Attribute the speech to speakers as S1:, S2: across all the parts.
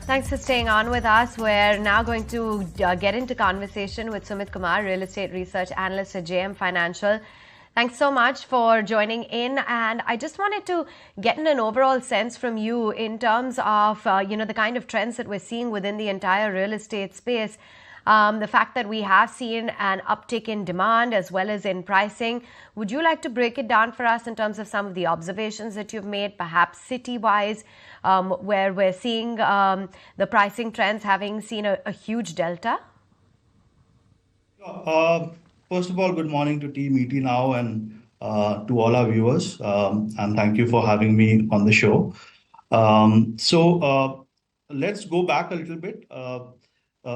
S1: Thanks for staying on with us. We're now going to get into conversation with Sumit Kumar, Real Estate Research Analyst at JM Financial. Thanks so much for joining in. And I just wanted to get an overall sense from you in terms of, the kind of trends that we're seeing within the entire real estate space. The fact that we have seen an uptick in demand as well as in pricing. Would you like to break it down for us in terms of some of the observations that you've made, perhaps city-wise, where we're seeing the pricing trends having seen a huge delta?
S2: First of all, good morning to Team ET Now and to all our viewers. And thank you for having me on the show. Let's go back a little bit.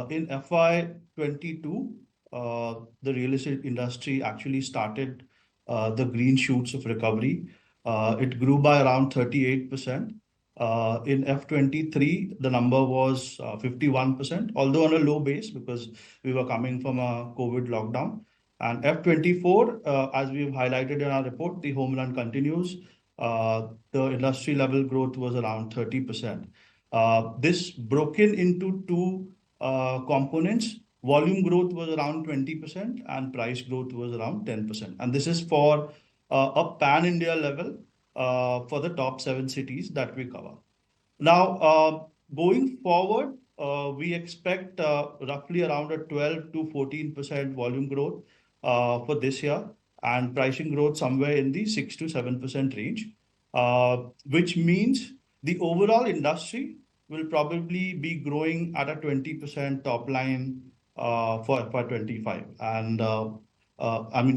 S2: In FY22, the real estate industry actually started the green shoots of recovery. It grew by around 38%. In F23, the number was 51%, although on a low base because we were coming from a COVID lockdown. And F24, as we've highlighted in our report, the home run continues. The industry level growth was around 30%. This broken into two components. Volume growth was around 20% and price growth was around 10%. And this is for a pan-India level for the top 7 cities that we cover. Now, going forward, we expect roughly around a 12 to 14% volume growth for this year and pricing growth somewhere in the 6 to 7% range, which means the overall industry will probably be growing at a 20% top line for FY25. And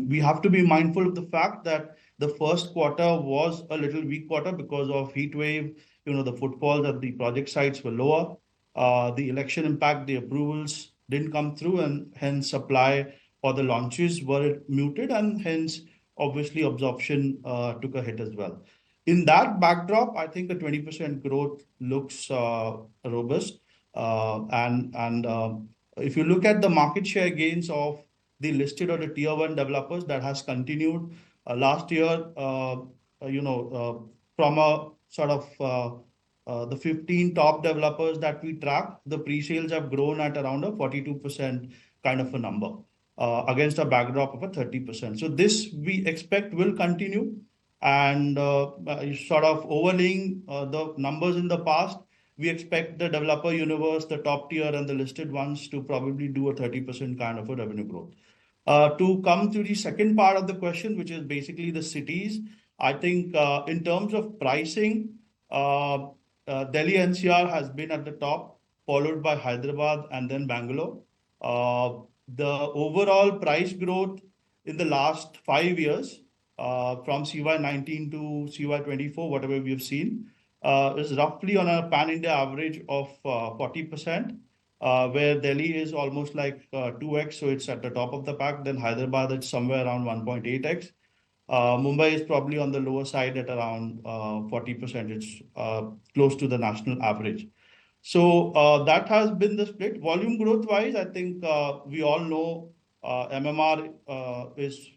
S2: we have to be mindful of the fact that the first quarter was a little weak quarter because of heat wave. The footfalls at the project sites were lower. The election impact, the approvals didn't come through, and hence supply for the launches were muted, and hence obviously absorption took a hit as well. In that backdrop, I think a 20% growth looks robust. If you look at the market share gains of the listed or the tier 1 developers, that has continued last year, from a sort of the 15 top developers that we track, the pre-sales have grown at around a 42% kind of a number against a backdrop of a 30%. So this we expect will continue. And sort of overlaying the numbers in the past, we expect the developer universe, the top tier and the listed ones to probably do a 30% kind of a revenue growth. To come to the second part of the question, which is basically the cities, I think in terms of pricing, Delhi NCR has been at the top, followed by Hyderabad and then Bangalore. The overall price growth in the last 5 years, from CY19 to CY24, whatever we have seen, is roughly on a pan-India average of 40%, where Delhi is almost like 2x, so it's at the top of the pack. Then Hyderabad is somewhere around 1.8x. Mumbai is probably on the lower side at around 40%. It's close to the national average. So that has been the split. Volume growth-wise, I think we all know MMR is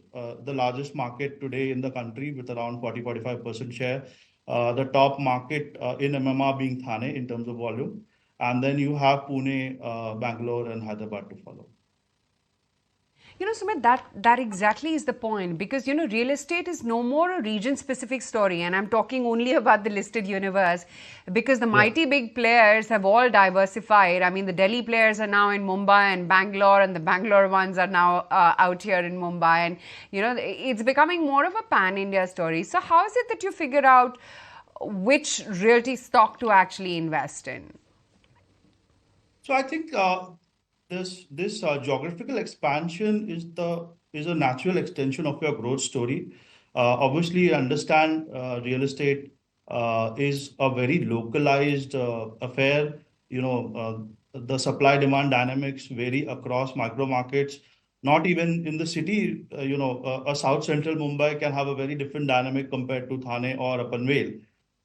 S2: the largest market today in the country with around 40-45% share. The top market in MMR being Thane in terms of volume. And then you have Pune, Bangalore and Hyderabad to follow.
S3: Sumit, that exactly is the point, because, real estate is no more a region-specific story. And I'm talking only about the listed universe, because the mighty big players have all diversified. I mean, the Delhi players are now in Mumbai and Bangalore, and the Bangalore ones are now out here in Mumbai. And, it's becoming more of a pan-India story. So how is it that you figure out which realty stock to actually invest in?
S2: So I think this geographical expansion is a natural extension of your growth story. Obviously, you understand real estate is a very localized affair. The supply-demand dynamics vary across micro markets. Not even in the city, a South Central Mumbai can have a very different dynamic compared to Thane or Panvel.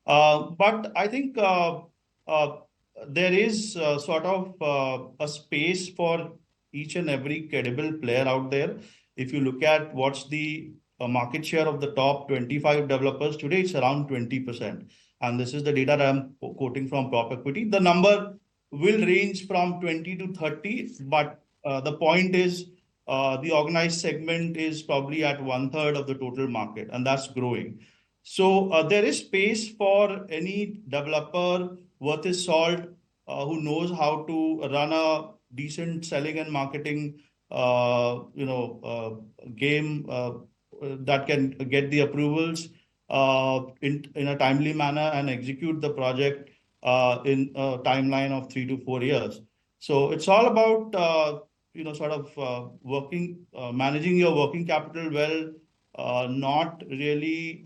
S2: But I think there is sort of a space for each and every credible player out there. If you look at what's the market share of the top 25 developers today, it's around 20%. And this is the data that I'm quoting from Prop Equity. The number will range from 20 to 30, but the point is the organized segment is probably at 1/3 of the total market, and that's growing. So there is space for any developer worth his salt who knows how to run a decent selling and marketing game that can get the approvals in a timely manner and execute the project in a timeline of 3 to 4 years. So it's all about managing your working capital well, not really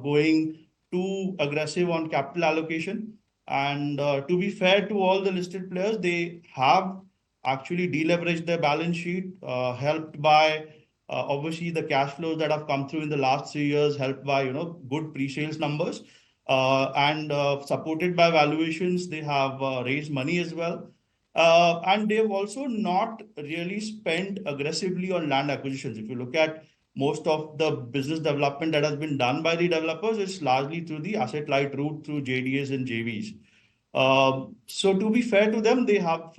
S2: going too aggressive on capital allocation. And to be fair to all the listed players, they have actually deleveraged their balance sheet, helped by obviously the cash flows that have come through in the last 3 years, helped by good pre-sales numbers, and supported by valuations. They have raised money as well. And they've also not really spent aggressively on land acquisitions. If you look at most of the business development that has been done by the developers, it's largely through the asset light route through JDAs and JVs. So to be fair to them, they have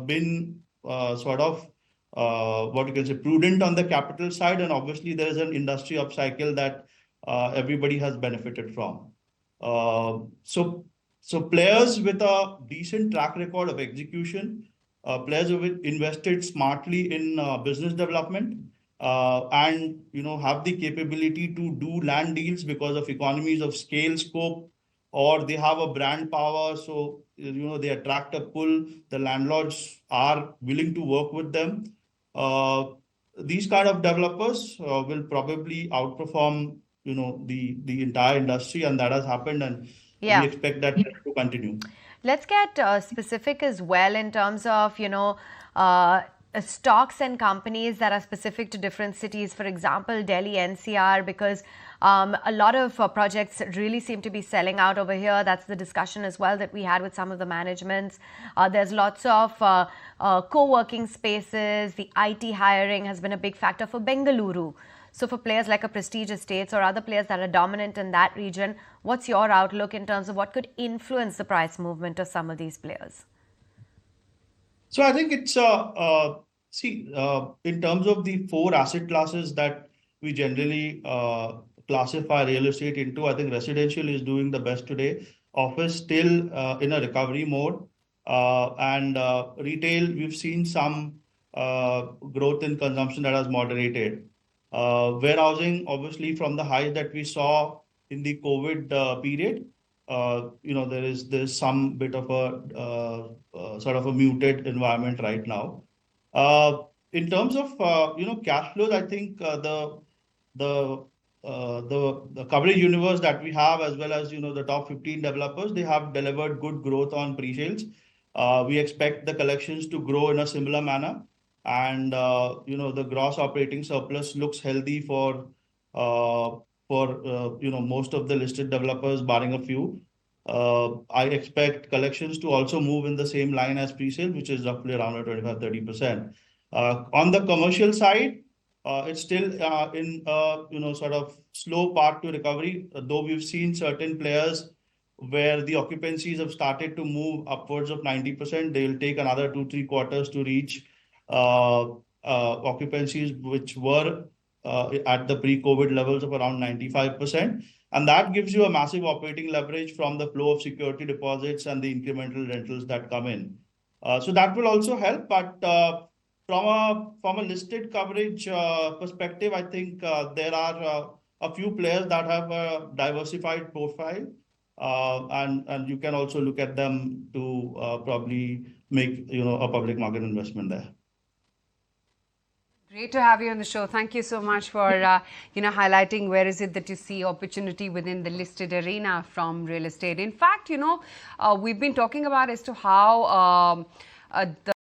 S2: been what you can say prudent on the capital side, and obviously there is an industry upcycle that everybody has benefited from. So players with a decent track record of execution, players who have invested smartly in business development, and have the capability to do land deals because of economies of scale, scope, or they have a brand power. So they attract a pull. The landlords are willing to work with them. These kind of developers will probably outperform the entire industry, and that has happened, and we expect that to continue.
S1: Let's get specific as well in terms of stocks and companies that are specific to different cities. For example, Delhi NCR, because a lot of projects really seem to be selling out over here. That's the discussion as well that we had with some of the managements. There's lots of co-working spaces. The IT hiring has been a big factor for Bengaluru. So for players like a Prestige Estates or other players that are dominant in that region, what's your outlook in terms of what could influence the price movement of some of these players?
S2: So I think it's in terms of the 4 asset classes that we generally classify real estate into, I think residential is doing the best today. Office still in a recovery mode, and retail, we've seen some growth in consumption that has moderated. Warehousing, obviously, from the highs that we saw in the COVID period, there's some bit of a sort of a muted environment right now. In terms of cash flows, I think the coverage universe that we have, as well as the top 15 developers, they have delivered good growth on pre-sales. We expect the collections to grow in a similar manner, and the gross operating surplus looks healthy for most of the listed developers, barring a few. I expect collections to also move in the same line as pre-sale, which is roughly around 25-30%. On the commercial side, it's still in sort of slow path to recovery, though we've seen certain players where the occupancies have started to move upwards of 90%. They'll take another 2-3 quarters to reach occupancies which were at the pre-COVID levels of around 95%. And that gives you a massive operating leverage from the flow of security deposits and the incremental rentals that come in. So that will also help. But from a listed coverage perspective, I think there are a few players that have a diversified profile, and you can also look at them to probably make a public market investment there.
S3: Great to have you on the show. Thank you so much for highlighting where is it that you see opportunity within the listed arena from real estate. In fact, we've been talking about as to how the